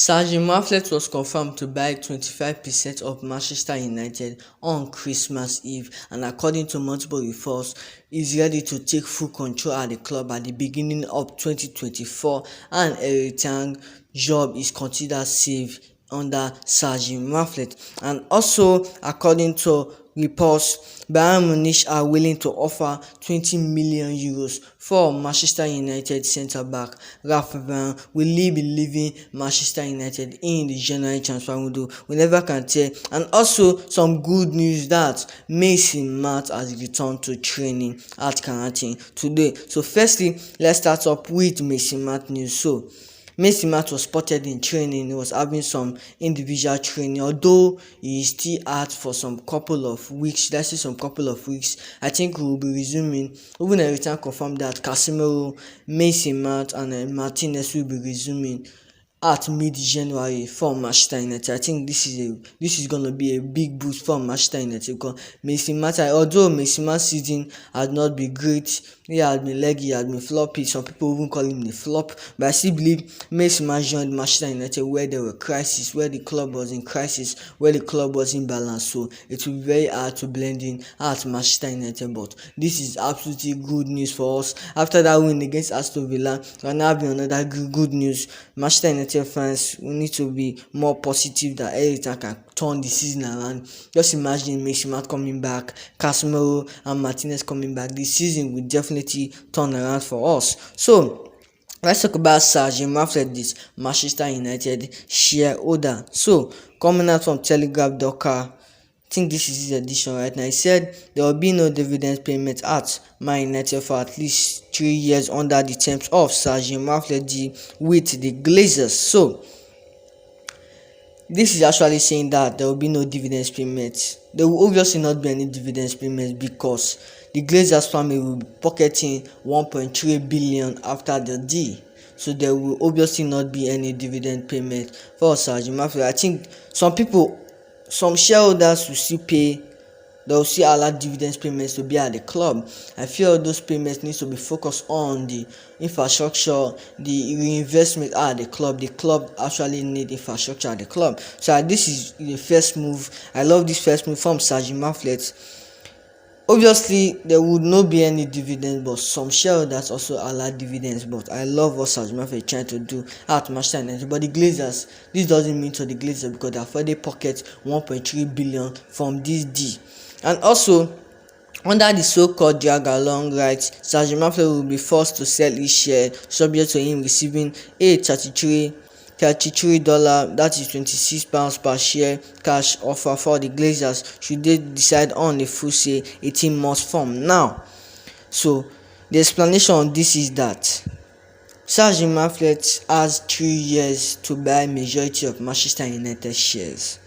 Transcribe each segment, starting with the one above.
Jim Ratcliffe was confirmed to buy 25% of Manchester United on Christmas Eve, and according to multiple reports, is ready to take full control at the club at the beginning of 2024, and Erik job is considered safe under Jim Ratcliffe. And also, according to reports, Bayern Munich are willing to offer 20 million euros for Manchester United centre-back Raphael Varane. Will he be leaving Manchester United in the January transfer window? We never can tell. And also, some good news that Mason Mount has returned to training at Carrington today. So firstly, let's start up with Mason Mount news. So Mason Mount was spotted in training. He was having some individual training, although he is still out for some couple of weeks. That's some couple of weeks. I think we will be resuming. Even a return confirmed that Casemiro, Mason Mount, and Martinez will be resuming at mid-January for Manchester United. I think this is gonna be a big boost for Manchester United because Mason Mount, although Mason Mount's season had not been great, he had been leggy, he had been floppy. Some people even call him the flop, but I still believe Mason Mount joined Manchester United where there were crises, where the club was in crisis, where the club was in balance. So it will be very hard to blend in at Manchester United. But this is absolutely good news for us. After that win against Aston Villa, and now be another good news. Manchester United fans, we need to be more positive that Erik can turn the season around. Just imagine Mason Mount coming back, Casemiro and Martinez coming back. The season will definitely turn around for us. So let's talk about Jim Ratcliffe, this Manchester United shareholder. So coming out from Telegraph.com, I think this is his edition right now. He said there will be no dividend payment at Man United for at least 3 years under the terms of Jim Ratcliffe with the Glazers. So this is actually saying that there will be no dividends payment. There will obviously not be any dividends payment because the Glazers family will be pocketing 1.3 billion after the deal. So there will obviously not be any dividend payment for Jim Ratcliffe. I think some shareholders will still pay. They will still allow dividends payments to be at the club. I feel those payments need to be focused on the infrastructure, the reinvestment at the club. The club actually need infrastructure at the club. So this is the first move. I love this first move from Jim Ratcliffe. Obviously, there would not be any dividends, but some shareholders also allow dividends. But I love what Jim Ratcliffe is trying to do at Manchester United. But the Glazers, this doesn't mean to the Glazers because they have already pocket 1.3 billion from this deal. And also, under the so-called drag along rights, Jim Ratcliffe will be forced to sell his share, subject to him receiving a $33, that is £26 per share cash offer for the Glazers should they decide on a full say 18 months from now. So the explanation on this is that Jim Ratcliffe has 3 years to buy majority of Manchester United shares,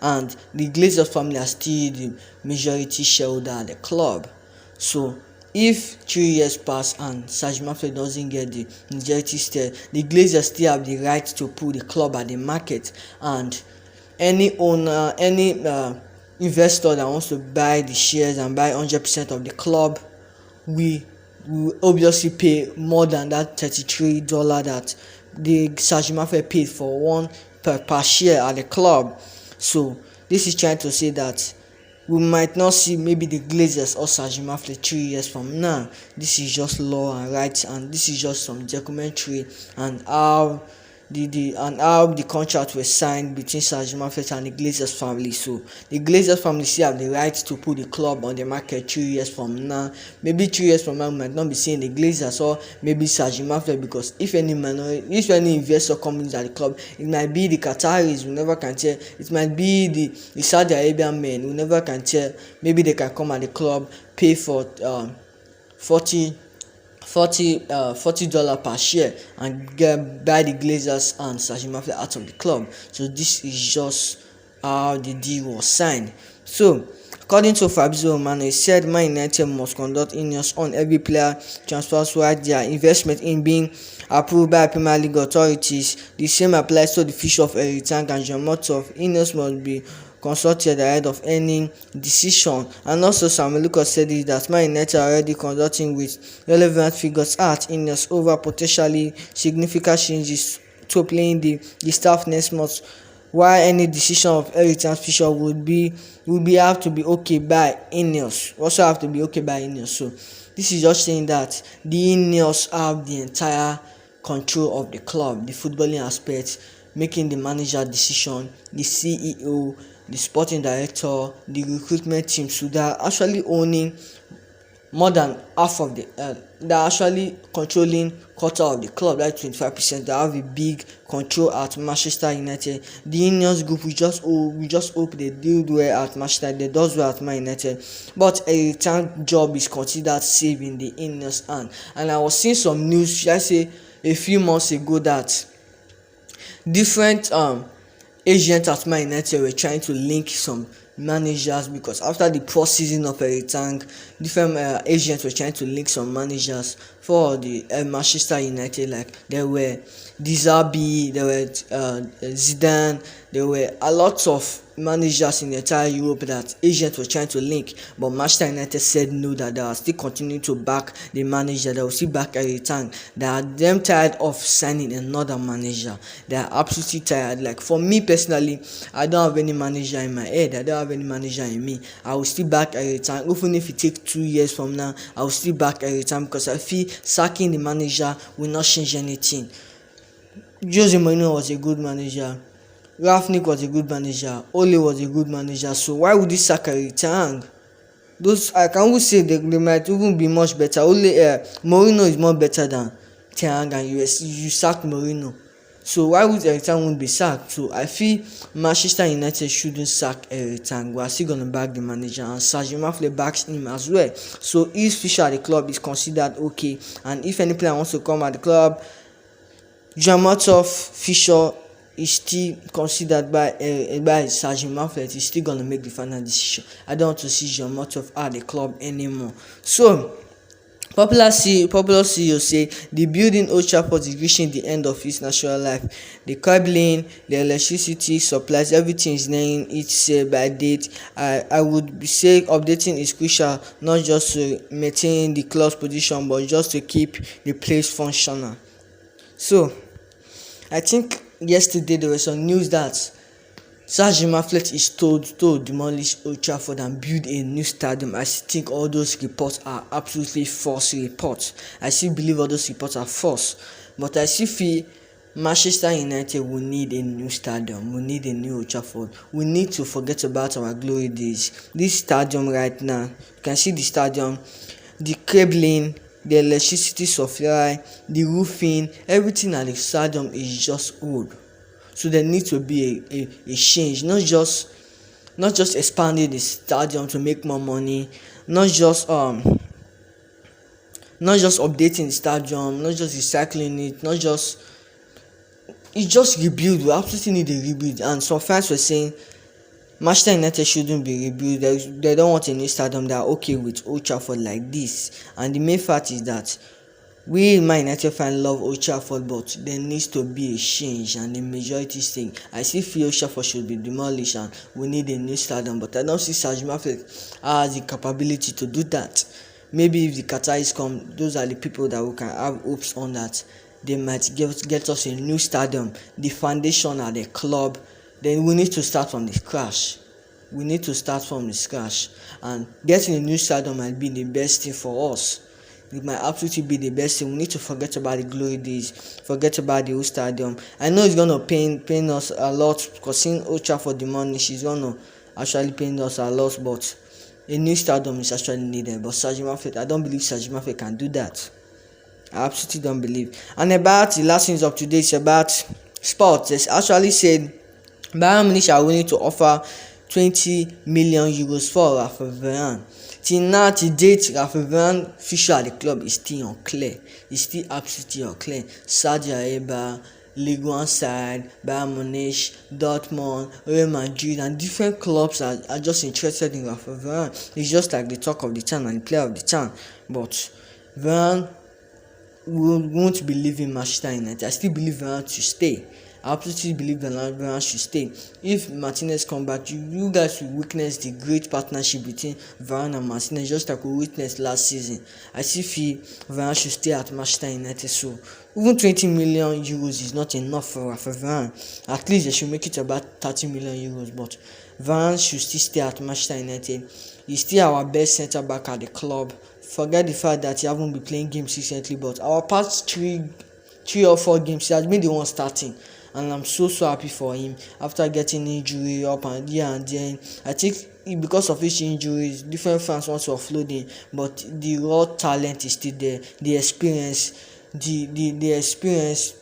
and the Glazers family are still the majority shareholder at the club. So if 3 years pass and Jim Ratcliffe doesn't get the majority share, the Glazers still have the right to put the club at the market, and any owner, any investor that wants to buy the shares and buy 100% of the club will obviously pay more than that $33 that the Jim Ratcliffe paid for one per share at the club. So this is trying to say that we might not see maybe the Glazers or Jim Ratcliffe 3 years from now. This is just law and rights, and this is just some documentary and how the contract was signed between Jim Ratcliffe and the Glazers family. So the Glazers family still have the right to put the club on the market 3 years from now. Maybe 3 years from now we might not be seeing the Glazers or maybe Jim Ratcliffe, because if any investor comes at the club, it might be the Qataris, we never can tell. It might be the Saudi Arabian men, we never can tell. Maybe they can come at the club, pay for $40 per share and buy the Glazers and Jim Ratcliffe out of the club. So this is just how the deal was signed. So according to Fabrizio Romano, he said Man United must conduct INEOS on every player transfers while their investment in being approved by Premier League authorities. The same applies to the future of Erik and Jim Ratcliffe. INEOS must be consulted ahead of any decision. And also Samuel Lucas said that Man United are already conducting with relevant figures at INEOS over potentially significant changes to playing the staff next month, while any decision of Erik future would be have to be okay by INEOS. Also have to be okay by INEOS. So this is just saying that the INEOS have the entire control of the club, the footballing aspect, making the manager decision, the CEO, the sporting director, the recruitment team. So they are actually owning more than half of the they're actually controlling quarter of the club, like 25%. They have a big control at Manchester United. The INEOS group, we just hope they do well at Manchester United, does well at Man United, but a return job is considered safe in the INEOS hand. And I was seeing some news, should I say a few months ago, that different agents at Man United were trying to link some managers, because after the poor season of Erik, different agents were trying to link some managers for the Manchester United. Like there were Dizabi, there were Zidane, there were a lot of managers in the entire Europe that agents were trying to link, but Manchester United said no, that they are still continuing to back the manager. They will still back Erik. They are them tired of signing another manager. They are absolutely tired. Like for me personally, I don't have any manager in my head. I don't have any manager in me. I will still back Erik. Even if it takes 2 years from now, I will still back Erik, because I feel sacking the manager will not change anything. Jose Mourinho was a good manager. Rafnik was a good manager. Ole was a good manager. So why would he sack Erik? Those, I can even say they might even be much better. Mourinho is more better than Ten Hag, and you sack Mourinho. So why would Erik won't be sacked? So I feel Manchester United shouldn't sack Erik. We are still gonna back the manager, and Jim Ratcliffe backs him as well. So his future at the club is considered okay, and if any player wants to come at the club, Jim Ratcliffe is still considered by Jim Ratcliffe. He's still gonna make the final decision. I don't want to see Jim Ratcliffe at the club anymore. So Popular CEO say the building Old Trafford is reaching the end of its natural life. The cabling, the electricity supplies, everything is nearing its by date. I would say updating is crucial, not just to maintain the club's position, but just to keep the place functional. So I think yesterday there was some news that Jim Ratcliffe is told to demolish Old Trafford and build a new stadium. I think all those reports are absolutely false reports. I still believe all those reports are false, but I still feel Manchester United will need a new stadium. We need a new Old Trafford. We need to forget about our glory days. This stadium right now, you can see the stadium, the cabling, the electricity supply, the roofing, everything at the stadium is just old. So there needs to be a change, not just expanding the stadium to make more money, not just updating the stadium, not just recycling it, it's just rebuild. We absolutely need a rebuild. And some fans were saying Manchester United shouldn't be rebuilt. They don't want a new stadium. They are okay with Old Trafford like this. And the main fact is that we Man United fans love Old Trafford, but there needs to be a change, and the majority saying I still feel Old Trafford should be demolished and we need a new stadium, but I don't see Jim Ratcliffe has the capability to do that. Maybe if the Qataris come, those are the people that we can have hopes on, that they might get us a new stadium, the foundation at the club. Then we need to start from the scratch. And getting a new stadium might be the best thing for us. It might absolutely be the best thing. We need to forget about the glory days, forget about the old stadium. I know it's gonna pain us a lot, because seeing Old Trafford demolished is gonna actually pain us a lot, but a new stadium is actually needed. But Jim Ratcliffe, I don't believe Jim Ratcliffe can do that. I absolutely don't believe. And about the last news of today is about sports. It's actually said Bayern Munich are willing to offer 20 million euros for Raphael Varane. Till now, to date, Raphael Varane future at the club is still unclear. It's still absolutely unclear. Saudi Arabia, Ligue 1 side, Bayern Munich, Dortmund, Real Madrid, and different clubs are just interested in Raphael Varane. It's just like the talk of the town and the player of the town. But Varane won't be leaving Manchester United. I still believe Varane to stay. I absolutely believe that Varane should stay. If Martinez come back, you guys will witness the great partnership between Varane and Martinez, just like we witnessed last season. I still feel Varane should stay at Manchester United. So even 20 million euros is not enough for Varane. At least they should make it about 30 million euros. But Varane should still stay at Manchester United. He's still our best centre back at the club. Forget the fact that he haven't been playing games recently, but our past three or four games he has been the one starting, and I'm so happy for him after getting injury up and here and there. I think because of his injuries, different fans want to offload him, but the raw talent is still there. The experience, the experience,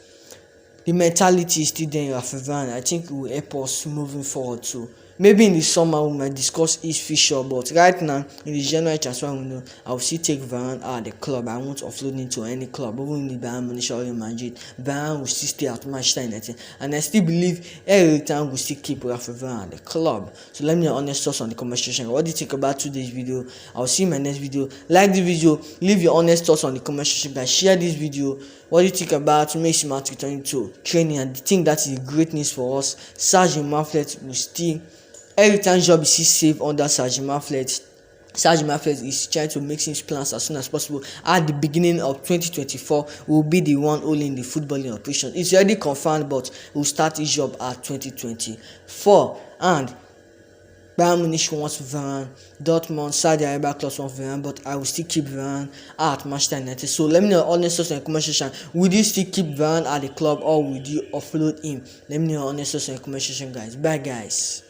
the mentality is still there in Raphael Varane. I think it will help us moving forward too. Maybe in the summer we might discuss his future, but right now in the January transfer window, I will still take Varane out of the club. I won't offload him to any club, even in the Bayern Munich or Real Madrid. Varane will still stay at Manchester United, and I still believe Erik will still keep Raphael Varane at the club. So let me know your honest thoughts on the comment section. What do you think about today's video? I'll see you in my next video. Like the video, leave your honest thoughts on the comment section, guys. Share this video. What do you think about Mason Mount returning to training? And the thing that is great news for us, Jim Ratcliffe will still. Every time job is still safe under Jim Ratcliffe. Jim Ratcliffe is trying to make his plans as soon as possible. At the beginning of 2024, will be the one holding the footballing operation. It's already confirmed, but will start his job at 2024. And Bayern Munich wants Varane, Dortmund, Saudi Arabia clubs want Varane, but I will still keep Varane at Manchester United. So let me know your honest thoughts in the comment section. Would you still keep Varane at the club, or would you offload him? Let me know your honest thoughts in the comment section, guys. Bye, guys.